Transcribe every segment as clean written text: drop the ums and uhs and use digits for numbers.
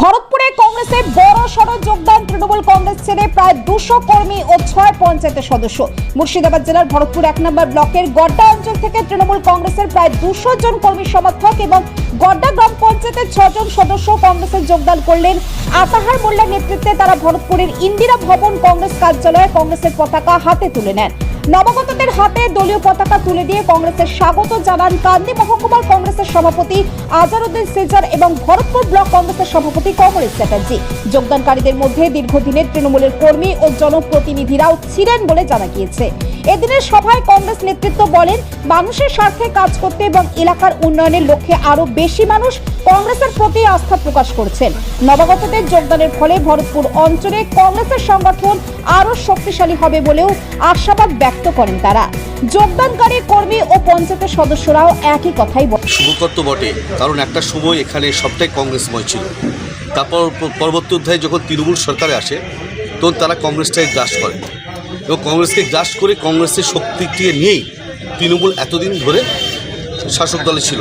ভরতপুরে কংগ্রেসে বড় সড় যোগদান তৃণমূল কংগ্রেস ছেড়ে প্রায় 200 কর্মী ও 6 পঞ্চায়েতের সদস্য। মুর্শিদাবাদ জেলার ভরতপুর 1 নম্বর ব্লকের গড্ডা অঞ্চল থেকে তৃণমূল কংগ্রেসের প্রায় 200 জন কর্মী সমর্থক এবং গড্ডা গ্রাম পঞ্চায়েতের 6 জন সদস্য কংগ্রেসে যোগদান করলেন। আতাহার মোল্লার নেতৃত্বে তারা ভরতপুরের ইন্দিরা ভবন কংগ্রেস কার্যালয়ে কংগ্রেসের পতাকা হাতে তুলে নেন। নবাগতদের হাতে দলীয় পতাকা তুলে দিয়ে কংগ্রেসের স্বাগত জানান কান্দি মহকুমার কংগ্রেসের সভাপতি আজারউদ্দিন সিজার এবং ভরতপুর ব্লক কংগ্রেসের সভাপতি কমলেশ চ্যাটার্জি। যোগদানকারীদের মধ্যে দীর্ঘদিনের তৃণমূলের কর্মী ও জনপ্রতিনিধিরাও ছিলেন বলে জানা গিয়েছে। এদিনের সভায় কংগ্রেস নেতৃত্ব বলেন, মানুষের স্বার্থে কাজ করতে এবং এলাকার উন্নয়নের লক্ষ্যে আরো বেশি মানুষ কংগ্রেসের প্রতি আস্থা প্রকাশ করছেন। নবাগতদের যোগদানের ফলে ভরতপুর অঞ্চলে কংগ্রেসের সংগঠন আরো শক্তিশালী হবে বলেও আশাবাদ ব্যক্ত করেন তারা। যোগদানকারী কর্মী ও পঞ্চায়েতের সদস্যরাও একই কথাই বলেন। শুভকর্ত বটে, কারণ একটা সময় এখানে সবটাই কংগ্রেসময় ছিল। তারপর পরবর্তী অধ্যায়ে যখন তৃণমূল সরকারে আসে তখন তারা কংগ্রেসটাকে গ্রাস করে এবং কংগ্রেসকে গ্রাস করে কংগ্রেসের শক্তিকে নিয়েই তৃণমূল এতদিন ধরে শাসক দলে ছিল।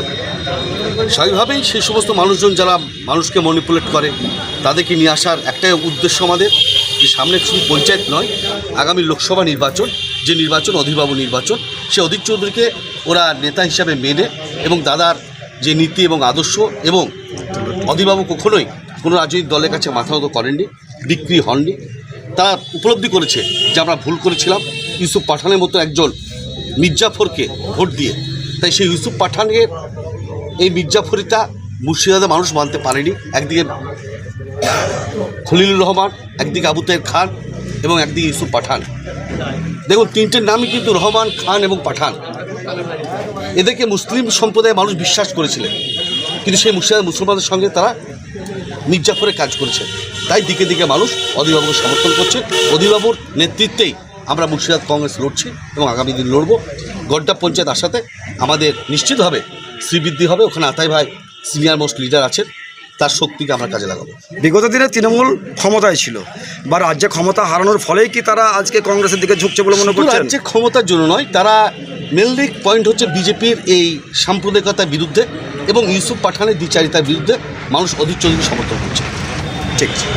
স্বাভাবিকভাবেই সেই সমস্ত মানুষজন যারা মানুষকে ম্যানিপুলেট করে তাদেরকে নিয়ে আসার একটাই উদ্দেশ্য আমাদের, যে সামনে শুধু পঞ্চায়েত নয়, আগামী লোকসভা নির্বাচন, যে নির্বাচন অধীরবাবু নির্বাচন, সে অধীর চৌধুরীকে ওরা নেতা হিসাবে মেনে এবং দাদার যে নীতি এবং আদর্শ, এবং অধীরবাবু কখনোই কোনো রাজনৈতিক দলের কাছে মাথা নত করেননি, বিক্রি হননি। তারা উপলব্ধি করেছে যে আমরা ভুল করেছিলাম ইউসুফ পাঠানের মতো একজন মির্জাফরকে ভোট দিয়ে। তাই সেই ইউসুফ পাঠানের এই মির্জাফরিতা মুর্শিদাবাদের মানুষ মানতে পারেনি। একদিকে খলিলুর রহমান, একদিকে আবু তাহের খান এবং একদিকে ইউসুফ পাঠান। দেখুন, তিনটের নামই কিন্তু রহমান, খান এবং পাঠান। এদেরকে মুসলিম সম্প্রদায়ের মানুষ বিশ্বাস করেছিলেন, কিন্তু সেই মুসলমানদের সঙ্গে তারা মির্জাফরের কাজ করেছে। তাই দিকে দিকে মানুষ অধীরবাবুকে সমর্থন করছে। অধীরবাবুর নেতৃত্বেই আমরা মুর্শিদাবাদ কংগ্রেস লড়ছি এবং আগামী দিন লড়ব। গড্ডা পঞ্চায়েত আসাতে আমাদের নিশ্চিতভাবে শ্রীবৃদ্ধি হবে। ওখানে আতাই ভাই সিনিয়র মোস্ট লিডার আছেন, তার শক্তিকে আমরা কাজে লাগাবো। বিগত দিনে তৃণমূল ক্ষমতায় ছিল, বা রাজ্যে ক্ষমতা হারানোর ফলেই কি তারা আজকে কংগ্রেসের দিকে ঝুঁকছে বলে মনে করছেন? রাজ্যে ক্ষমতার জন্য নয়, তারা মেনলি পয়েন্ট হচ্ছে বিজেপির এই সাম্প্রদায়িকতার বিরুদ্ধে এবং ইউসুফ পাঠানের দ্বিচারিতার বিরুদ্ধে মানুষ অধীর চৌধুরী সমর্থন করছে। ঠিক আছে।